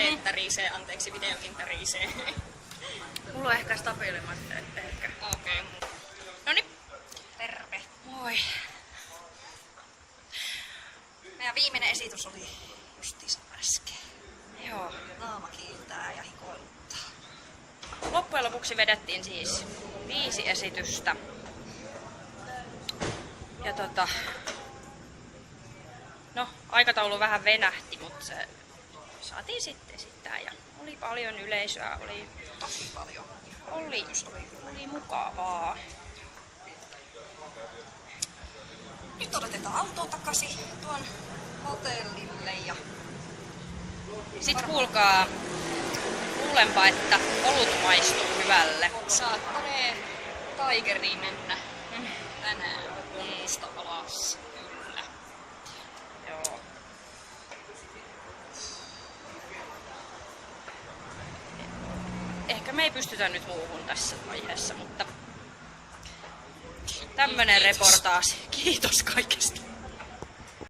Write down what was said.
kädet tärisee, anteeksi, videokin tärisee. Mulla on ehkä stabiilimmat ehkä. Okei. Noniin. Terve. Moi. Meidän viimeinen esitys oli justiinsa äsken. Joo. Naama kiiltää ja hikoiluttaa. Loppujen lopuksi vedettiin siis 5 esitystä. Ja no, aikataulu vähän venähti, mutta se saatiin sitten esittää ja oli paljon yleisöä, oli Tosi paljon. oli mukavaa. Nyt odotetaan autoa takaisin tuon hotellille ja Sitten kuulkaa, luulenpa, että olut maistuu hyvälle. saattanee Tigeriin mennä tänään punnusta alas. Kyllä. Joo. Ehkä me ei pystytä nyt muuhun tässä vaiheessa, mutta tämmönen reportaasi. Kiitos kaikesta.